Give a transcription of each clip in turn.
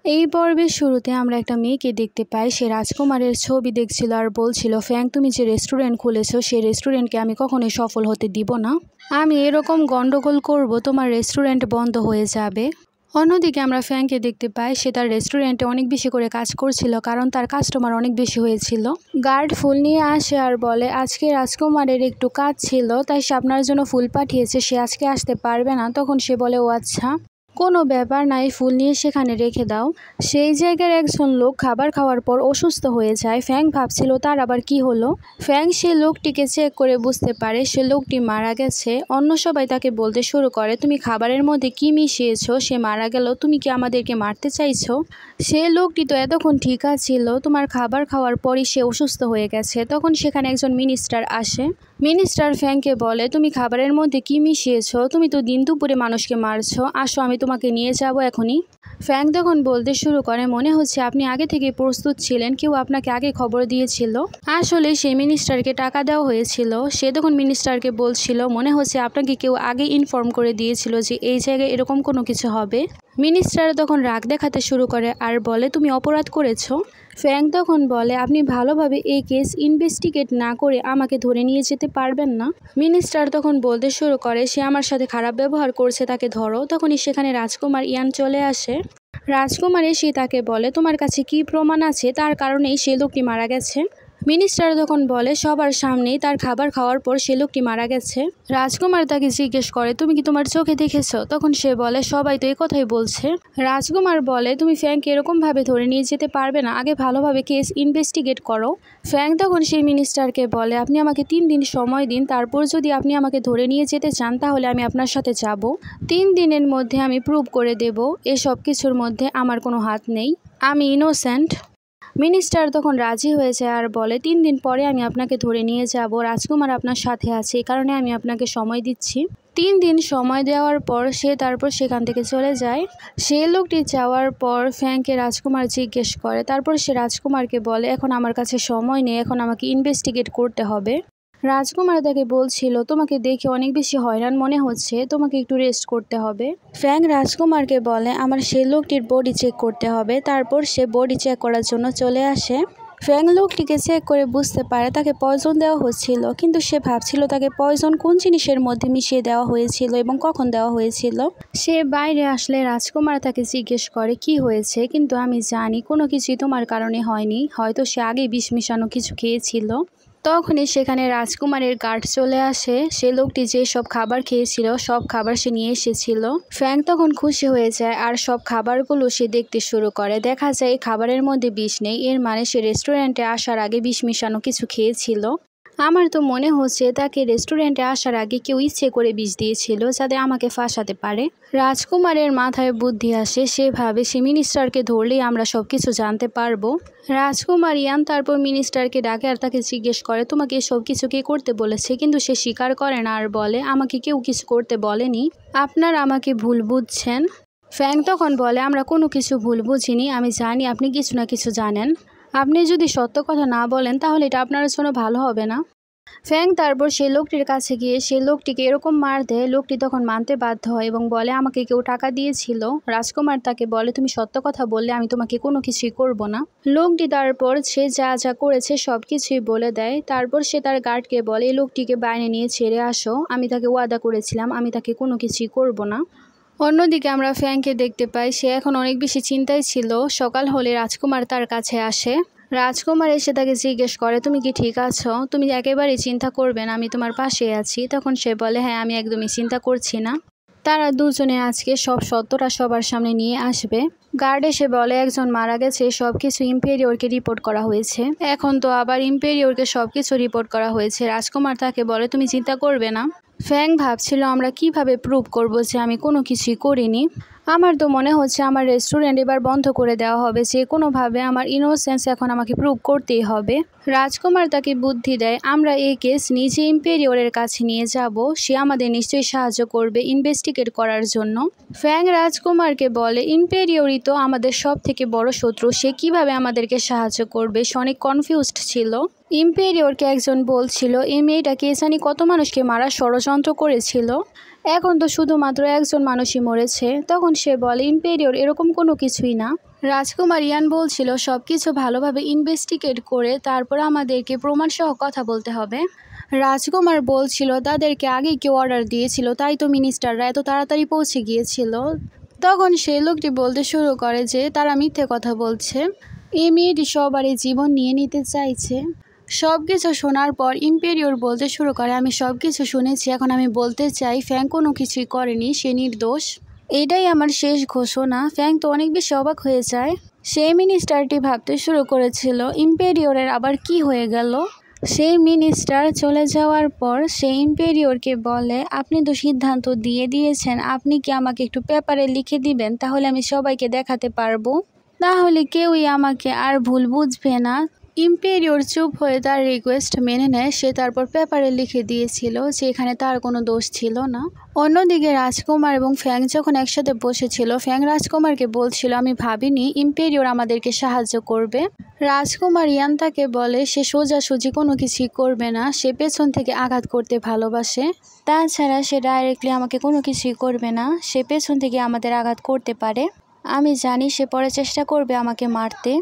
এই পর্বের শুরুতে আমরা একটা মেয়েকে দেখতে পাই। সে রাজকুমারের ছবি দেখছিল আর বলছিল, ফ্যাং তুমি যে রেস্টুরেন্ট খুলেছো সেই রেস্টুরেন্টকে আমি কখনোই সফল হতে দিব না। আমি এরকম গন্ডগোল করব, তোমার রেস্টুরেন্ট বন্ধ হয়ে যাবে। অন্যদিকে আমরা ফ্যাংকে দেখতে পাই, সে তার রেস্টুরেন্টে অনেক বেশি করে কাজ করছিল, কারণ তার কাস্টমার অনেক বেশি হয়েছিল। গার্ড ফুল নিয়ে আসে আর বলে, আজকে রাজকুমারের একটু কাজ ছিল, তাই সে আপনার জন্য ফুল পাঠিয়েছে, সে আজকে আসতে পারবে না। তখন সে বলে, ও আচ্ছা, কোনো ব্যাপার নাই, ফুল নিয়ে সেখানে রেখে দাও। সেই জায়গার একজন লোক খাবার খাওয়ার পর অসুস্থ হয়ে যায়। ফ্যাং ভাবছিল তার আবার কি হলো। ফ্যাং সে লোকটিকে চেক করে বুঝতে পারে সে লোকটি মারা গেছে। অন্য সবাই তাকে বলতে শুরু করে, তুমি খাবারের মধ্যে কি মিশিয়েছো, সে মারা গেল, তুমি কি আমাদেরকে মারতে চাইছো? সে লোকটি তো এতক্ষণ ঠিক ছিল, তোমার খাবার খাওয়ার পরই সে অসুস্থ হয়ে গেছে। তখন সেখানে একজন মিনিস্টার আসে। মিনিস্টার ফ্যাংকে বলে, তুমি খাবারের মধ্যে কি মিশিয়েছো? তুমি তো দিন দুপুরে মানুষকে মারছো, আসো আমি তোমাকে নিয়ে যাব এখনই। ফ্যাং তখন বলতে শুরু করে, মনে হচ্ছে আপনি আগে থেকে প্রস্তুত ছিলেন, কেউ আপনাকে আগে খবর দিয়েছিল। আসলে সেই মিনিস্টারকে টাকা দেওয়া হয়েছিল। সে তখন মিনিস্টারকে বলছিল, মনে হচ্ছে আপনাকে কেউ আগে ইনফর্ম করে দিয়েছিল যে এই জায়গায় এরকম কোনো কিছু হবে। মিনিস্টার তখন রাগ দেখাতে শুরু করে আর বলে, তুমি অপরাধ করেছো। ফ্যাং তখন বলে, আপনি ভালোভাবে এই কেস ইনভেস্টিগেট না করে আমাকে ধরে নিয়ে যেতে পারবেন না। মিনিস্টার তখন বলতে শুরু করে, সে আমার সাথে খারাপ ব্যবহার করছে, তাকে ধরো। তখনই সেখানে রাজকুমার ইয়ান চলে আসে। রাজকুমার এসে তাকে বলে, তোমার কাছে কি প্রমাণ আছে তার কারণেই সে লোকটি মারা গেছে? মিনিস্টার তখন বলে, সবার সামনেই তার খাবার খাওয়ার পর সে লোকটি মারা গেছে। রাজকুমার তাকে জিজ্ঞেস করে, তুমি কি তোমার চোখে দেখেছো? তখন সে বলে, সবাই তো এই কথাই বলছে। রাজকুমার বলে, তুমি ফ্যাংকে এরকমভাবে ধরে নিয়ে যেতে পারবে না, আগে ভালোভাবে কেস ইনভেস্টিগেট করো। ফ্যাং তখন সেই মিনিস্টারকে বলে, আপনি আমাকে 3 দিন সময় দিন, তারপর যদি আপনি আমাকে ধরে নিয়ে যেতে চান তাহলে আমি আপনার সাথে যাব। 3 দিনের মধ্যে আমি প্রুভ করে দেব এসব কিছুর মধ্যে আমার কোনো হাত নেই, আমি ইনোসেন্ট। মিনিস্টার তখন রাজি হয়ে যায় আর বলে, 3 দিন পরে আমি আপনাকে ধরে নিয়ে যাব, রাজকুমার আপনার সাথে আছে, এই কারণে আমি আপনাকে সময় দিচ্ছি। 3 দিন সময় দেওয়ার পর সে তারপর সেখান থেকে চলে যায়। সে লোকটি যাওয়ার পর ফ্যাংকে রাজকুমার জিজ্ঞেস করে, তারপর সে রাজকুমারকে বলে, এখন আমার কাছে সময় নেই, এখন আমাকে ইনভেস্টিগেট করতে হবে। রাজকুমার তাকে বলছিল, তোমাকে দেখে অনেক বেশি হয়রান মনে হচ্ছে, তোমাকে একটু রেস্ট করতে হবে। ফ্যাং রাজকুমারকে বলে, আমার সেই লোকটির বডি চেক করতে হবে। তারপর সে বডি চেক করার জন্য চলে আসে। ফ্যাং লোকটিকে চেক করে বুঝতে পারে তাকে পয়জন দেওয়া হচ্ছিল, কিন্তু সে ভাবছিল তাকে পয়জন কোন জিনিসের মধ্যে মিশিয়ে দেওয়া হয়েছিল এবং কখন দেওয়া হয়েছিল। সে বাইরে আসলে রাজকুমার তাকে জিজ্ঞেস করে, কি হয়েছে? কিন্তু আমি জানি কোনো কিছুই তোমার কারণে হয়নি, হয়তো সে আগেই বিষ মিশানো কিছু খেয়েছিল। তখনই সেখানে রাজকুমারের গার্ড চলে আসে। সে লোকটি যে সব খাবার খেয়েছিল সব খাবার সে নিয়ে এসেছিল। ফ্যাং তখন খুশি হয়ে যায় আর সব খাবারগুলো সে দেখতে শুরু করে। দেখা যায় এই খাবারের মধ্যে বিষ নেই, এর মানে সে রেস্টুরেন্টে আসার আগে বিষ মিশানো কিছু খেয়েছিল। আমার তো মনে হচ্ছে তাকে রেস্টুরেন্টে আসার আগে কেউ ইচ্ছে করে বিষ দিয়েছিল যাতে আমাকে ফাঁসাতে পারে। রাজকুমারের মাথায় বুদ্ধি আসে, সে ভাবে সে মিনিস্টারকে ধরলেই আমরা সব কিছু জানতে পারবো। রাজকুমার ইয়ান তারপর মিনিস্টারকে ডাকে আর তাকে জিজ্ঞেস করে, তোমাকে সব কিছু কে করতে বলেছে? কিন্তু সে স্বীকার করে না আর বলে, আমাকে কেউ কিছু করতে বলেনি, আপনারা আমাকে ভুল বুঝছেন। ফ্যাং তখন বলে, আমরা কোনো কিছু ভুল বুঝিনি, আমি জানি আপনি কিছু না কিছু জানেন, আপনি যদি সত্য কথা না বলেন তাহলে এটা আপনার জন্য ভালো হবে না। ফ্যাং তারপর সেই লোকটির কাছে গিয়ে সেই লোকটিকে এরকম মার দেয়। লোকটি তখন মানতে বাধ্য হয় এবং বলে, আমাকে কেউ টাকা দিয়েছিল। রাজকুমার তাকে বলে, তুমি সত্য কথা বললে আমি তোমাকে কোনো কিছুই করব না। লোকটি তারপর সে যা যা করেছে সব কিছুই বলে দেয়। তারপর সে তার গার্ডকে বলে, এই লোকটিকে বাইরে নিয়ে ছেড়ে আসো, আমি তাকে ওয়াদা করেছিলাম আমি তাকে কোনো কিছুই করব না। অন্যদিকে আমরা ফ্যাংকে দেখতে পাই, সে এখন অনেক বেশি চিন্তায় ছিল। সকাল হলে রাজকুমার তার কাছে আসে। রাজকুমার এসে তাকে জিজ্ঞেস করে, তুমি কি ঠিক আছো? তুমি একেবারেই চিন্তা করবে না, আমি তোমার পাশে আছি। তখন সে বলে, হ্যাঁ আমি একদমই চিন্তা করছি না। তারা দুজনে আজকে সব সত্যটা সবার সামনে নিয়ে আসবে। গার্ড এসে বলে, একজন মারা গেছে, সবকিছু ইম্পেরিয়রকে রিপোর্ট করা হয়েছে। এখন তো আবার ইম্পেরিয়রকে সবকিছু রিপোর্ট করা হয়েছে। রাজকুমার তাকে বলে, তুমি চিন্তা করবে না। ফ্যাং ভাবছিল, আমরা কিভাবে প্রুভ করব যে আমি কোনো কিছুই করিনি। আমার তো মনে হচ্ছে আমার রেস্টুরেন্ট এবার বন্ধ করে দেওয়া হবে, যে কোনোভাবে আমার ইনোসেন্স এখন আমাকে প্রুভ করতেই হবে। রাজকুমার তাকে বুদ্ধি দেয়, আমরা এই কেস নিজে ইম্পেরিয়রের কাছে নিয়ে যাব, সে আমাদের নিশ্চয়ই সাহায্য করবে ইনভেস্টিগেট করার জন্য। ফ্যাং রাজকুমারকে বলে, ইম্পেরিয়রই তো আমাদের সব থেকে বড় শত্রু, সে কিভাবে আমাদেরকে সাহায্য করবে? সে অনেক কনফিউজড ছিল। ইম্পেরিয়রকে একজন বলছিল, এই মেয়েটা কে জানি কত মানুষকে মারার ষড়যন্ত্র করেছিল, এখন তো শুধুমাত্র একজন মানুষই মরেছে। তখন সে বলে, ইম্পেরিয়র এরকম কোনো কিছুই না। রাজকুমার ইয়ান বলছিল সব কিছু ভালোভাবে ইনভেস্টিগেট করে তারপর আমাদেরকে প্রমাণসহ কথা বলতে হবে। রাজকুমার বলছিল তাদেরকে আগে কেউ অর্ডার দিয়েছিল, তাই তো মিনিস্টাররা এত তাড়াতাড়ি পৌঁছে গিয়েছিল। তখন সেই লোকটি বলতে শুরু করে যে তারা মিথ্যে কথা বলছে, এই মেয়েটি সবারই জীবন নিয়ে নিতে চাইছে। সব কিছু শোনার পর ইম্পেরিয়র বলতে শুরু করে, আমি সব কিছু শুনেছি, এখন আমি বলতে চাই ফ্যাং কোনো কিছুই করেনি, সে নির্দোষ। এটাই আমার শেষ ঘোষণা। ফ্যাং তো অনেক বেশি অবাক হয়ে যায়। সেই মিনিস্টারটি ভাবতে শুরু করেছিল ইম্পেরিয়রের আবার কি হয়ে গেল। সেই মিনিস্টার চলে যাওয়ার পর সেই ইম্পেরিয়রকে বলে, আপনি তো সিদ্ধান্ত দিয়ে দিয়েছেন, আপনি কি আমাকে একটু পেপারে লিখে দিবেন, তাহলে আমি সবাইকে দেখাতে পারবো, তাহলে কেউই আমাকে আর ভুল বুঝবে না। ইম্পেরিয়র চুপ হয়ে তার রিকোয়েস্ট মেনে নেয়। সে তারপর পেপারে লিখে দিয়েছিল যে এখানে তার কোনো দোষ ছিল না। অন্যদিকে রাজকুমার এবং ফ্যাং যখন একসাথে বসেছিল, ফ্যাং রাজকুমারকে বলছিল, আমি ভাবিনি ইম্পেরিয়র আমাদেরকে সাহায্য করবে। রাজকুমার ইয়ান তাকে বলে সে সোজাসুজি কোনো কিছুই করবে না, সে পেছন থেকে আঘাত করতে ভালোবাসে, তাছাড়া সে ডাইরেক্টলি আমাকে কোনো কিছুই করবে না, সে পেছন থেকে আমাদের আঘাত করতে পারে। আমি জানি সে পরে চেষ্টা করবে আমাকে মারতে।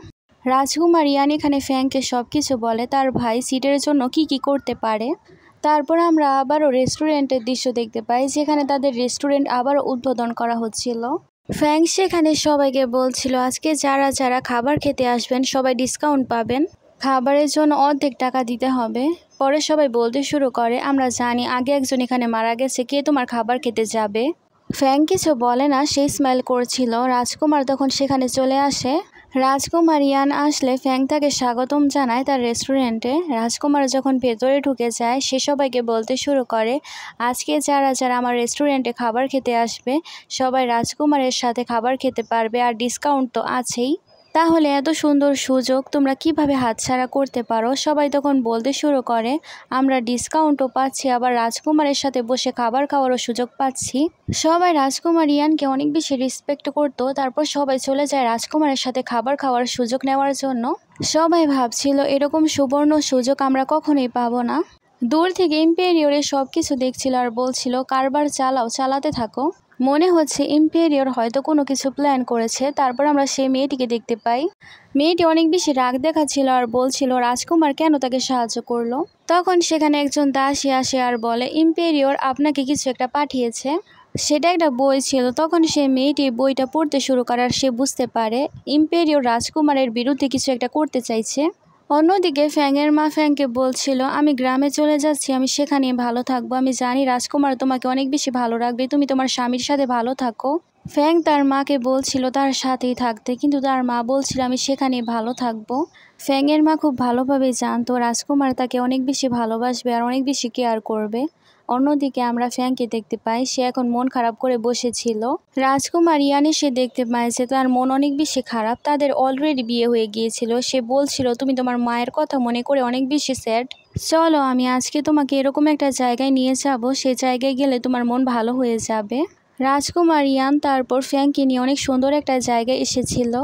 রাজকুমার ইয়ান এখানে ফ্যাংকে সব কিছু বলে তার ভাই সিটের জন্য কি করতে পারে। তারপর আমরা আবারও রেস্টুরেন্টের দৃশ্য দেখতে পাই, যেখানে তাদের রেস্টুরেন্ট আবারও উদ্বোধন করা হচ্ছিল। ফ্যাং সেখানে সবাইকে বলছিল আজকে যারা যারা খাবার খেতে আসবেন সবাই ডিসকাউন্ট পাবেন, খাবারের জন্য অর্ধেক টাকা দিতে হবে। পরে সবাই বলতে শুরু করে, আমরা জানি আগে একজন এখানে মারা গেছে, কে তোমার খাবার খেতে যাবে। ফ্যাং কিছু বলে না, সেই স্মেল করছিল। রাজকুমার তখন সেখানে চলে আসে। রাজকুমার ইয়ান আসলে ফ্যাং তাকে স্বাগতম জানায় তার রেস্টুরেন্টে। রাজকুমার যখন ভেতরে ঢুকে যায় সে সবাইকে বলতে শুরু করে, আজকে যারা যারা আমার রেস্টুরেন্টে খাবার খেতে আসবে সবাই রাজকুমারের সাথে খাবার খেতে পারবে, আর ডিসকাউন্ট তো আছেই। তাহলে এত সুন্দর সুযোগ তোমরা কিভাবে হাতছাড়া করতে পারো। সবাই তখন বলতে শুরু করে, আমরা ডিসকাউন্টও পাচ্ছি, আবার রাজকুমারের সাথে বসে খাবার খাওয়ারও সুযোগ পাচ্ছি। সবাই রাজকুমার ইয়ানকে অনেক বেশি রেসপেক্ট করতো। তারপর সবাই চলে যায় রাজকুমারের সাথে খাবার খাওয়ার সুযোগ নেওয়ার জন্য। সবাই ভাবছিল এরকম সুবর্ণ সুযোগ আমরা কখনোই পাবো না। দূর থেকে ইম্পেরিয়রে সব কিছু দেখছিল আর বলছিল, কারবার চালাও, চালাতে থাকো। মনে হচ্ছে ইম্পেরিয়র হয়তো কোনো কিছু প্ল্যান করেছে। তারপর আমরা সেই মেয়েটিকে দেখতে পাই। মেয়েটি অনেক বেশি রাগ দেখাচ্ছিল আর বলছিল রাজকুমার কেন তাকে সাহায্য করলো। তখন সেখানে একজন দাসী আসে আর বলে, ইম্পেরিয়র আপনাকে কিছু একটা পাঠিয়েছে। সেটা একটা বই ছিল। তখন সে মেয়েটি বইটা পড়তে শুরু করে আর সে বুঝতে পারে ইম্পেরিয়র রাজকুমারের বিরুদ্ধে কিছু একটা করতে চাইছে। অন্যদিকে ফ্যাংয়ের মা ফ্যাংকে বলছিল, আমি গ্রামে চলে যাচ্ছি, আমি সেখানে ভালো থাকবো, আমি জানি রাজকুমার তোমাকে অনেক বেশি ভালো রাখবে, তুমি তোমার স্বামীর সাথে ভালো থাকো। ফ্যাং তার মাকে বলছিল তার সাথেই থাকতে, কিন্তু তার মা বলছিল আমি সেখানে ভালো থাকবো। ফ্যাংয়ের মা খুব ভালোভাবে জানতো রাজকুমার তাকে অনেক বেশি ভালোবাসবে আর অনেক বেশি কেয়ার করবে। অন্যদিকে আমরা ফ্যাংকে দেখতে পাই সে এখন মন খারাপ করে বসেছিল। রাজকুমার ইয়ান এসে দেখতে পায় যে তার মন অনেক বেশি খারাপ, তাদের অলরেডি বিয়ে হয়ে গিয়েছিল। সে বলছিল তুমি তোমার মায়ের কথা মনে করে অনেক বেশি স্যাড, চলো আমি আজকে তোমাকে এরকম একটা জায়গায় নিয়ে যাব, সে জায়গায় গেলে তোমার মন ভালো হয়ে যাবে। রাজকুমার ইয়ান তারপর ফ্যাংকে নিয়ে অনেক সুন্দর একটা জায়গায় এসেছিল।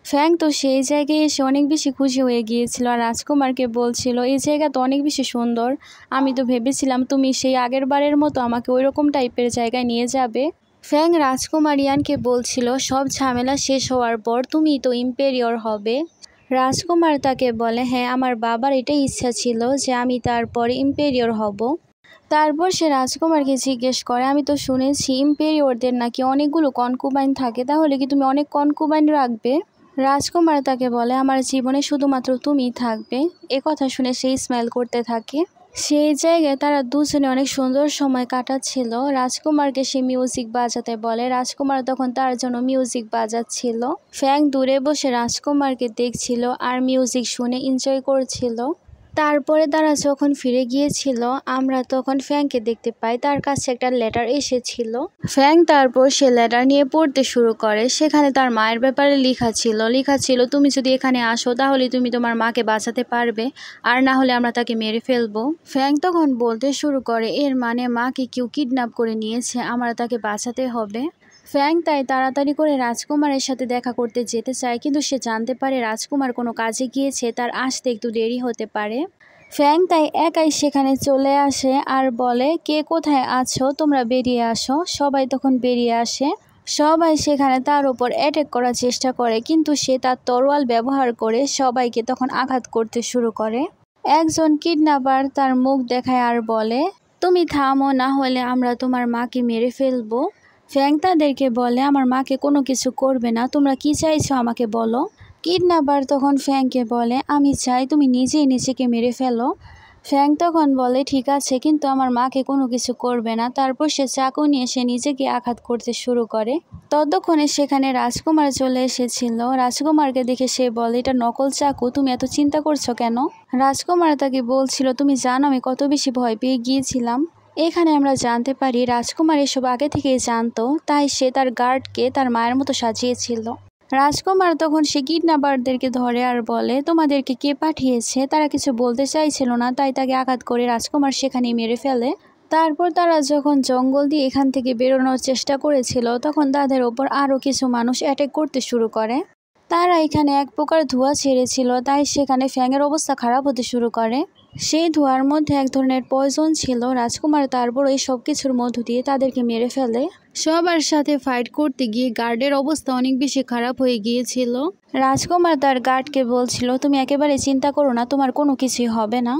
ফ্যাং তো সেই জায়গায় এসে অনেক বেশি খুশি হয়ে গিয়েছিল আর রাজকুমারকে বলছিল, এই জায়গা তো অনেক বেশি সুন্দর, আমি তো ভেবেছিলাম তুমি সেই আগের বারের মতো আমাকে ওই রকম টাইপের জায়গায় নিয়ে যাবে। ফ্যাং রাজকুমার ইয়ানকে বলছিল সব ঝামেলা শেষ হওয়ার পর তুমি তো ইম্পেরিয়র হবে। রাজকুমার তাকে বলে, হ্যাঁ আমার বাবার এটাই ইচ্ছা ছিল যে আমি তারপরে ইম্পেরিয়র হব। তারপর সে রাজকুমারকে জিজ্ঞেস করে, আমি তো শুনেছি ইম্পেরিয়রদের নাকি অনেকগুলো কনকুবাইন থাকে, তাহলে কি তুমি অনেক কনকুবাইন রাখবে? রাজকুমার তাকে বলে, আমার জীবনে শুধুমাত্র তুমিই থাকবে। কথা শুনে সেই স্মাইল করতে থাকে। সেই জায়গায় তারা দুজনে অনেক সুন্দর সময় কাটাচ্ছিল। রাজকুমারকে সে মিউজিক বাজাতে বলে, রাজকুমার তখন তার জন্য মিউজিক বাজাচ্ছিল। ফ্যাং দূরে বসে রাজকুমারকে দেখছিল আর মিউজিক শুনে এনজয় করছিল। তারপরে তারা যখন ফিরে গিয়েছিল আমরা তখন ফ্যাংকে দেখতে পাই তার কাছে একটা লেটার এসেছিল। ফ্যাং তারপর সে লেটার নিয়ে পড়তে শুরু করে। সেখানে তার মায়ের ব্যাপারে লেখা ছিল তুমি যদি এখানে আসো তাহলে তুমি তোমার মাকে বাঁচাতে পারবে, আর না হলে আমরা তাকে মেরে ফেলবো। ফ্যাং তখন বলতে শুরু করে, এর মানে মাকে কেউ কিডন্যাপ করে নিয়েছে, আমরা তাকে বাঁচাতে হবে। ফ্যাং তাই তাড়াতাড়ি করে রাজকুমারের সাথে দেখা করতে যেতে চায়, কিন্তু সে জানতে পারে রাজকুমার কোনো কাজে গিয়েছে, তার আসতে একটু দেরি হতে পারে। ফ্যাং তাই একাই সেখানে চলে আসে আর বলে, কে কোথায় আছো তোমরা বেরিয়ে আসো। সবাই তখন বেরিয়ে আসে। সবাই সেখানে তার উপর অ্যাটাক করার চেষ্টা করে, কিন্তু সে তার তরোয়াল ব্যবহার করে সবাইকে তখন আঘাত করতে শুরু করে। একজন কিডন্যাপার তার মুখ দেখায় আর বলে, তুমি থামো, না হলে আমরা তোমার মাকে মেরে ফেলবো। ফ্যাং তাদেরকে বলে, আমার মাকে কোনো কিছু করবে না, তোমরা কি চাইছো আমাকে বলো। কিডন্যাপার তখন ফ্যাংকে বলে, আমি চাই তুমি নিজেই নিজেকে মেরে ফেলো। ফ্যাং তখন বলে, ঠিক আছে, কিন্তু আমার মাকে কোনো কিছু করবে না। তারপর সে চাকু নিয়ে সে নিজেকে আঘাত করতে শুরু করে। ততক্ষণে সেখানে রাজকুমার চলে এসেছিল। রাজকুমারকে দেখে সে বলে, এটা নকল চাকু, তুমি এত চিন্তা করছো কেন? রাজকুমার তাকে বলছিল, তুমি জানো আমি কত বেশি ভয় পেয়ে গিয়েছিলাম। এখানে আমরা জানতে পারি রাজকুমার এসব আগে থেকেই জানতো, তাই সে তার গার্ডকে তার মায়ের মতো সাজিয়েছিল। রাজকুমার তখন সে কিডন্যাপারদেরকে ধরে আর বলে, তোমাদেরকে কে পাঠিয়েছে? তারা কিছু বলতে চাইছিল না, তাই তাকে আঘাত করে রাজকুমার সেখানেই মেরে ফেলে। তারপর তারা যখন জঙ্গল দিয়ে এখান থেকে বেরোনোর চেষ্টা করেছিল, তখন তাদের ওপর আরও কিছু মানুষ অ্যাটাক করতে শুরু করে। তারা এখানে এক প্রকার ধোঁয়া ছেড়েছিল, তাই সেখানে ফ্যাংয়ের অবস্থা খারাপ হতে শুরু করে। সেই ধোঁয়ার মধ্যে এক ধরনের পয়জন ছিল। রাজকুমার তারপর এই সব কিছুর মধ্য দিয়ে তাদেরকে মেরে ফেলে। সবার সাথে ফাইট করতে গিয়ে গার্ডের অবস্থা অনেক বেশি খারাপ হয়ে গিয়েছিল। রাজকুমার তার গার্ডকে বলছিল, তুমি একেবারে চিন্তা করো না, তোমার কোনো কিছুই হবে না।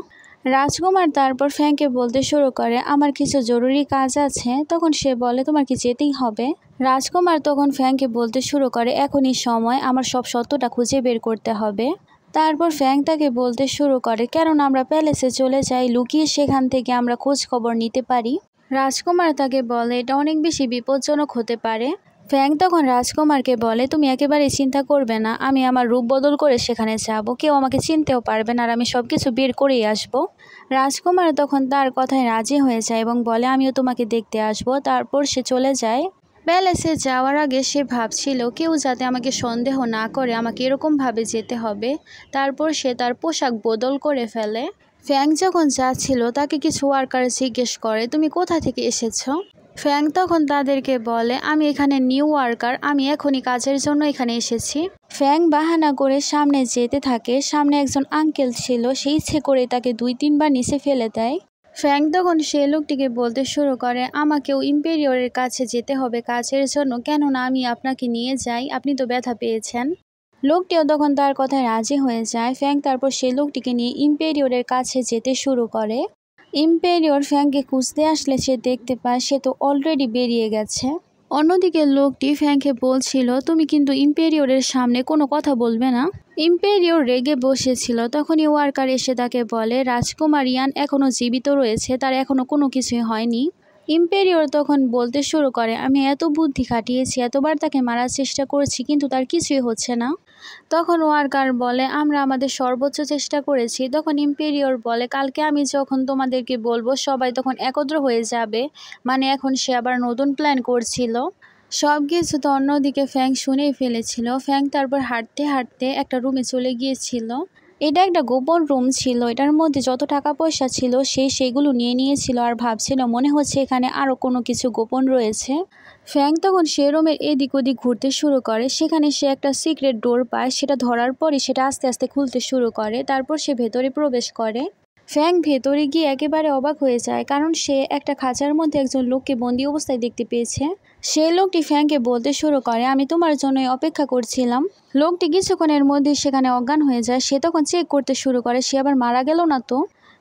রাজকুমার তারপর ফ্যাংকে বলতে শুরু করে, আমার কিছু জরুরি কাজ আছে। তখন সে বলে, তোমার কি যেতেই হবে? রাজকুমার তখন ফ্যাংকে বলতে শুরু করে, এখনই সময়, আমার সব সত্যটা খুঁজে বের করতে হবে। তারপর ফ্যাং তাকে বলতে শুরু করে, কেননা আমরা প্যালেসে চলে যাই, লুকিয়ে সেখান থেকে আমরা খোঁজ খবর নিতে পারি। রাজকুমার তাকে বলে, এটা অনেক বেশি বিপজ্জনক হতে পারে। ফ্যাং তখন রাজকুমারকে বলে, তুমি একেবারেই চিন্তা করবে না, আমি আমার রূপ বদল করে সেখানে যাব, কেউ আমাকে চিনতেও পারবে না, আর আমি সব কিছু বের করেই আসব। রাজকুমার তখন তার কথায় রাজি হয়ে যায় এবং বলে, আমিও তোমাকে দেখতে আসব। তারপর সে চলে যায়। প্যালেসে যাওয়ার আগে সে ভাবছিল, কেউ যাতে আমাকে সন্দেহ না করে, আমাকে এরকমভাবে যেতে হবে। তারপর সে তার পোশাক বদল করে ফেলে। ফ্যাং যখন যাচ্ছিল তাকে কিছু ওয়ার্কার জিজ্ঞেস করে, তুমি কোথা থেকে এসেছো? ফ্যাং তখন তাদেরকে বলে, আমি এখানে নিউ ওয়ার্কার, আমি এখনই কাজের জন্য এখানে এসেছি। ফ্যাং বাহানা করে সামনে যেতে থাকে। সামনে একজন আঙ্কেল ছিল, সে ইচ্ছে করে তাকে 2-3 বার নিচে ফেলে দেয়। ফ্যাং তখন সে লোকটিকে বলতে শুরু করে, আমাকেও ইম্পেরিয়রের কাছে যেতে হবে কাজের জন্য, কেননা আমি আপনাকে নিয়ে যাই, আপনি তো ব্যথা পেয়েছেন। লোকটিও তখন তার কথায় রাজি হয়ে যায়। ফ্যাং তারপর সেই লোকটিকে নিয়ে ইম্পেরিয়রের কাছে যেতে শুরু করে। ইম্পেরিয়র ফ্যাংকে খুঁজতে আসলে সে দেখতে পায় সে তো অলরেডি বেরিয়ে গেছে। অন্যদিকে লোকটি ফ্যাংকে বলছিল, তুমি কিন্তু ইম্পেরিয়রের সামনে কোনো কথা বলবে না। ইম্পেরিয়র রেগে বসেছিল। তখনই ওয়ার্কার এসে তাকে বলে, রাজকুমার ইয়ান এখনও জীবিত রয়েছে, তার এখনও কোনো কিছুই হয়নি। ইম্পেরিয়র তখন বলতে শুরু করে, আমি এত বুদ্ধি খাটিয়েছি, এতবার তাকে মারার চেষ্টা করেছি, কিন্তু তার কিছুই হচ্ছে না। তখন ওয়ার্কার বলে, আমরা আমাদের সর্বোচ্চ চেষ্টা করেছি। তখন ইম্পেরিয়র বলে, কালকে আমি যখন তোমাদেরকে বলবো সবাই তখন একত্র হয়ে যাবে। মানে এখন সে আবার নতুন প্ল্যান করছিল। সব কিছু তো অন্যদিকে ফ্যাং শুনেই ফেলেছিল। ফ্যাং তারপর হাঁটতে হাঁটতে একটা রুমে চলে গিয়েছিল। এটা একটা গোপন রুম ছিল। এটার মধ্যে যত টাকা পয়সা ছিল সেগুলো নিয়ে নিয়েছিল আর ভাবছিল মনে হচ্ছে এখানে আরও কোনো কিছু গোপন রয়েছে। ফ্যাং তখন সে রুমের এদিক ওদিক ঘুরতে শুরু করে। সেখানে সে একটা সিক্রেট ডোর পায়। সেটা ধরার পরই সেটা আস্তে আস্তে খুলতে শুরু করে। তারপর সে ভেতরে প্রবেশ করে। ফ্যাং ভেতরে গিয়ে একেবারে অবাক হয়ে যায়, কারণ সে একটা খাঁচার মধ্যে একজন লোককে বন্দি অবস্থায় দেখতে পেয়েছে। সেই লোকটি ফ্যাংকে বলতে শুরু করে, আমি তোমার জন্যই অপেক্ষা করছিলাম। লোকটি কিছুক্ষণের মধ্যে সেখানে অজ্ঞান হয়ে যায়। সে তখন চেক করতে শুরু করে সে আবার মারা গেল না তো।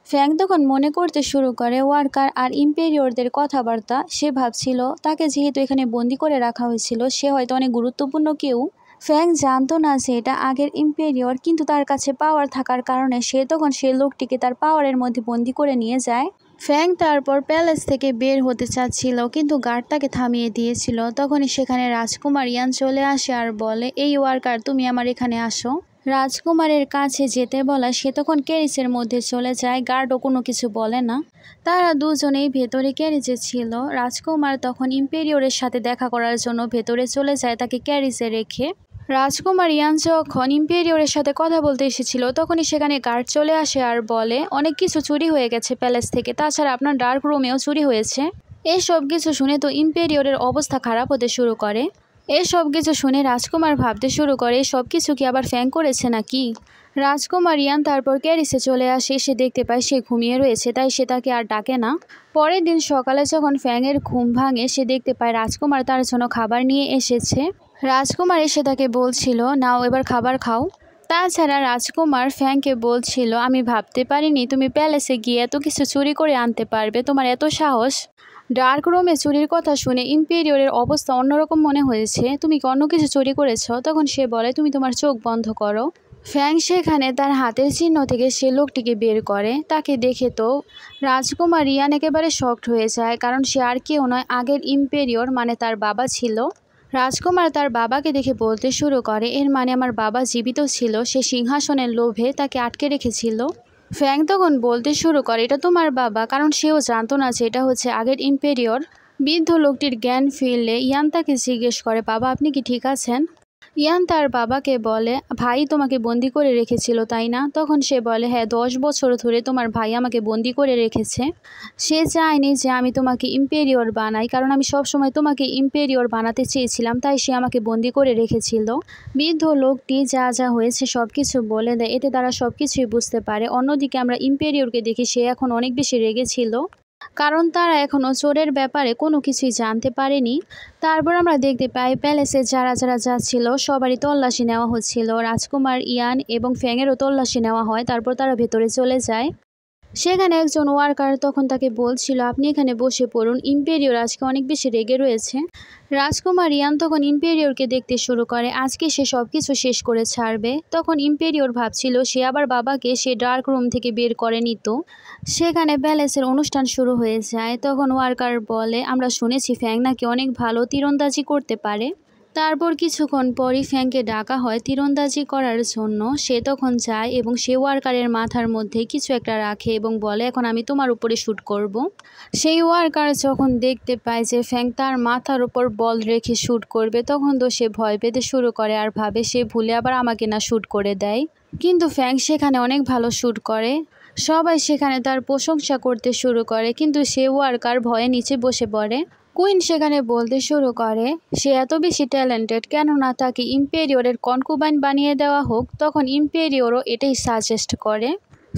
ফ্যাং তখন মনে করতে শুরু করে ওয়ার্কার আর ইম্পেরিয়রদের কথাবার্তা। সে ভাবছিল তাকে যেহেতু এখানে বন্দি করে রাখা হয়েছিল সে হয়তো অনেক গুরুত্বপূর্ণ কেউ। ফ্যাং জানতো না যে এটা আগের ইম্পেরিয়র, কিন্তু তার কাছে পাওয়ার থাকার কারণে সে তখন সেই লোকটিকে তার পাওয়ারের মধ্যে বন্দি করে নিয়ে যায়। ফ্যাং তারপর প্যালেস থেকে বের হতে চাচ্ছিল, কিন্তু গার্ড তাকে থামিয়ে দিয়েছিল। তখনই সেখানে রাজকুমার ইয়ান চলে আসে আর বলে, এই ওয়ার্কার তুমি আমার এখানে আসো। রাজকুমারের কাছে যেতে বলা সে তখন ক্যারিজের মধ্যে চলে যায়। গার্ডও কোনো কিছু বলে না। তারা দুজনেই ভেতরে ক্যারিজে ছিল। রাজকুমার তখন ইম্পেরিয়রের সাথে দেখা করার জন্য ভেতরে চলে যায় তাকে ক্যারিজে রেখে। রাজকুমার ইয়ান যখন ইম্পেরিয়রের সাথে কথা বলতে এসেছিল তখনই সেখানে গার্ড চলে আসে আর বলে, অনেক কিছু চুরি হয়ে গেছে প্যালেস থেকে, তাছাড়া আপনার ডার্ক রুমেও চুরি হয়েছে। এই সব কিছু শুনে তো ইম্পেরিয়রের অবস্থা খারাপ হতে শুরু করে। এসব কিছু শুনে রাজকুমার ভাবতে শুরু করে সব কিছু কি আবার ফ্যাং করেছে নাকি। রাজকুমার ইয়ান তারপর ক্যারিসে চলে আসে। সে দেখতে পায় সে ঘুমিয়ে রয়েছে, তাই সে তাকে আর ডাকে না। পরের দিন সকালে যখন ফ্যাংয়ের ঘুম ভাঙে সে দেখতে পায় রাজকুমার তার জন্য খাবার নিয়ে এসেছে। রাজকুমার এসে তাকে বলছিল, নাও এবার খাবার খাও। তাছাড়া রাজকুমার ফ্যাংকে বলছিল, আমি ভাবতে পারিনি তুমি প্যালেসে গিয়ে এত কিছু চুরি করে আনতে পারবে, তোমার এত সাহস। ডার্ক রুমে চুরির কথা শুনে ইম্পেরিয়রের অবস্থা অন্যরকম মনে হয়েছে। তুমি কি অন্য কিছু চুরি করেছ? তখন সে বলে, তুমি তোমার চোখ বন্ধ করো। ফ্যাং সেখানে তার হাতের চিহ্ন থেকে সে লোকটিকে বের করে। তাকে দেখে তো রাজকুমার ইয়ান একেবারে শকড হয়ে যায়, কারণ সে আর কেউ নয়, আগের ইম্পেরিয়র মানে তার বাবা ছিল। রাজকুমার তার বাবাকে দেখে বলতে শুরু করে, এর মানে আমার বাবা জীবিত ছিল, সে সিংহাসনের লোভে তাকে আটকে রেখেছিল। ফ্যাং তখন বলতে শুরু করে, এটা তোমার বাবা, কারণ সেও জানতো না যে এটা হচ্ছে আগের ইম্পেরিয়র। বৃদ্ধ লোকটির জ্ঞান ফিরলে ইয়ান তাকে জিজ্ঞেস করে, বাবা আপনি কি ঠিক আছেন? ইয়ান তার বাবাকে বলে, ভাই তোমাকে বন্দি করে রেখেছিল তাই না? তখন সে বলে, হ্যাঁ 10 বছর ধরে তোমার ভাই আমাকে বন্দি করে রেখেছে। সে চায়নি যে আমি তোমাকে ইম্পেরিয়র বানাই, কারণ আমি সবসময় তোমাকে ইম্পেরিয়র বানাতে চেয়েছিলাম, তাই সে আমাকে বন্দি করে রেখেছিল। বৃদ্ধ লোকটি যা যা হয়েছে সব কিছু বলে দেয়, এতে তারা সব কিছুই বুঝতে পারে। অন্যদিকে আমরা ইম্পেরিয়রকে দেখি সে এখন অনেক বেশি রেগেছিল, কারণ তারা এখনও চোরের ব্যাপারে কোনো কিছুই জানতে পারেনি। তারপর আমরা দেখতে পাই প্যালেসে যারা যারা যাচ্ছিল সবারই তল্লাশি নেওয়া হচ্ছিল। রাজকুমার ইয়ান এবং ফ্যাংয়েরও তল্লাশি নেওয়া হয়। তারপর তারা ভেতরে চলে যায়। সেখানে একজন ওয়ার্কার তখন তাকে বলছিল, আপনি এখানে বসে পড়ুন, ইম্পেরিয়র আজকে অনেক বেশি রেগে রয়েছে। রাজকুমার ইয়ান তখন ইম্পেরিয়রকে দেখতে শুরু করে, আজকে সে সব কিছু শেষ করে ছাড়বে। তখন ইম্পেরিয়র ভাবছিল সে আবার বাবাকে সে ডার্ক রুম থেকে বের করে নিত। সেখানে প্যালেসের অনুষ্ঠান শুরু হয়ে যায়। তখন ওয়ার্কার বলে, আমরা শুনেছি ফ্যাং নাকি অনেক ভালো তীরন্দাজি করতে পারে। তারপর কিছুক্ষণ পরই ফ্যাংকে ডাকা হয় তীরন্দাজি করার জন্য। সে তখন যায় এবং সে ওয়ার্কারের মাথার মধ্যে কিছু একটা রাখে এবং বলে, এখন আমি তোমার উপরে শ্যুট করব। সেই ওয়ার্কার যখন দেখতে পায় যে ফ্যাং তার মাথার উপর বল রেখে শ্যুট করবে, তখন তো সে ভয় পেতে শুরু করে আর ভাবে সে ভুলে আবার আমাকে না শ্যুট করে দেয়। কিন্তু ফ্যাং সেখানে অনেক ভালো শ্যুট করে। সবাই সেখানে তার প্রশংসা করতে শুরু করে, কিন্তু সে ওয়ার্কার ভয়ে নিচে বসে পড়ে। কুইন সেখানে বলতে শুরু করে, সে এত বেশি ট্যালেন্টেড, কেননা তাকে ইম্পেরিয়রের কনকুবাইন বানিয়ে দেওয়া হোক। তখন ইম্পেরিয়রও এটাই সাজেস্ট করে।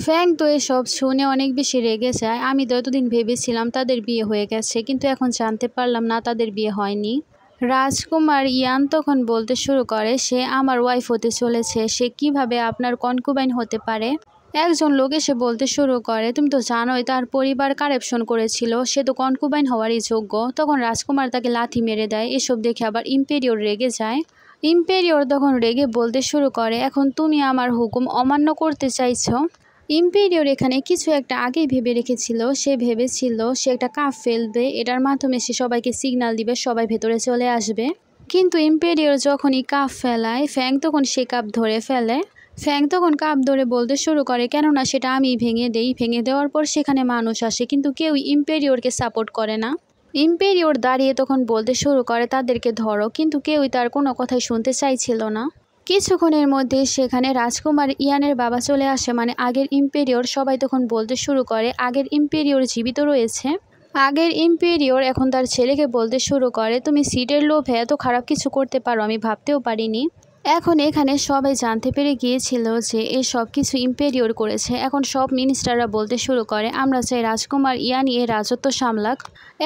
ফ্যাং তো এসব শুনে অনেক বেশি রেগে যায়। আমি তো এতদিন ভেবেছিলাম তাদের বিয়ে হয়ে গেছে, কিন্তু এখন জানতে পারলাম না তাদের বিয়ে হয়নি। রাজকুমার ইয়ান তখন বলতে শুরু করে, সে আমার ওয়াইফ হতে চলেছে, সে কিভাবে আপনার কনকুবাইন হতে পারে? একজন লোক এসে বলতে শুরু করে, তুমি তো জানোই তার পরিবার কারাপশন করেছিল, সে তো কনকুবাইন হওয়ারই যোগ্য। তখন রাজকুমার তাকে লাথি মেরে দেয়। এসব দেখে আবার ইম্পেরিয়র রেগে যায়। ইম্পেরিয়র তখন রেগে বলতে শুরু করে, এখন তুমি আমার হুকুম অমান্য করতে চাইছো? ইম্পেরিয়র এখানে কিছু একটা আগেই ভেবে রেখেছিল। সে ভেবেছিল সে একটা কাপ ফেলবে, এটার মাধ্যমে সে সবাইকে সিগন্যাল দিবে, সবাই ভেতরে চলে আসবে। কিন্তু ইম্পেরিয়র যখনই কাপ ফেলায়, ফ্যাং তখন সে কাপ ধরে ফেলে। ফ্যাং তখন কাপ ধরে বলতে শুরু করে, কেননা সেটা আমি ভেঙে দেই। ভেঙে দেওয়ার পর সেখানে মানুষ আসে, কিন্তু কেউই ইম্পেরিয়রকে সাপোর্ট করে না। ইম্পেরিয়র দাঁড়িয়ে তখন বলতে শুরু করে, তাদেরকে ধরো, কিন্তু কেউই তার কোনো কথাই শুনতে চাইছিল না। কিছুক্ষণের মধ্যে সেখানে রাজকুমার ইয়ানের বাবা চলে আসে, মানে আগের ইম্পেরিয়র। সবাই তখন বলতে শুরু করে, আগের ইম্পেরিয়র জীবিত রয়েছে। আগের ইম্পেরিয়র এখন তার ছেলেকে বলতে শুরু করে, তুমি সিটের লোভে এত খারাপ কিছু করতে পারো, আমি ভাবতেও পারিনি। এখন এখানে সবাই জানতে পেরে গিয়েছিল যে এই সব কিছু ইম্পেরিয়র করেছে। এখন সব মিনিস্টাররা বলতে শুরু করে, আমরা চাই রাজকুমার ইয়ান এর রাজত্ব সামলাক।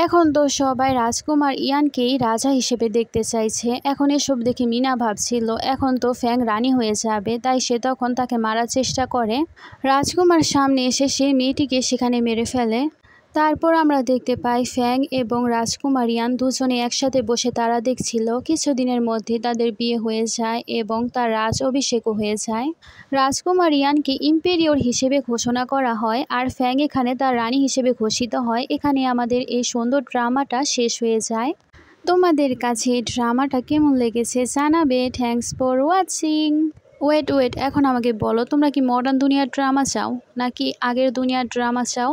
এখন তো সবাই রাজকুমার ইয়ানকেই রাজা হিসেবে দেখতে চাইছে। এখন এসব দেখে মিনা ভাবছিল এখন তো ফ্যাং রানী হয়ে যাবে, তাই সে তখন তাকে মারার চেষ্টা করে। রাজকুমার সামনে এসে সেই মেয়েটিকে সেখানে মেরে ফেলে। তারপর আমরা দেখতে পাই ফ্যাং এবং রাজকুমার ইয়ান দুজনে একসাথে বসে তারা দেখছিল। কিছুদিনের মধ্যে তাদের বিয়ে হয়ে যায় এবং তার রাজ অভিষেকও হয়ে যায়। রাজকুমার ইয়ানকে ইম্পেরিয়র হিসেবে ঘোষণা করা হয় আর ফ্যাং এখানে তার রানী হিসেবে ঘোষিত হয়। এখানে আমাদের এই সুন্দর ড্রামাটা শেষ হয়ে যায়। তোমাদের কাছে এই ড্রামাটা কেমন লেগেছে জানাবে। Thanks for watching. ওয়েট, এখন আমাকে বলো, তোমরা কি মডার্ন দুনিয়ার ড্রামা চাও নাকি আগের দুনিয়ার ড্রামা চাও?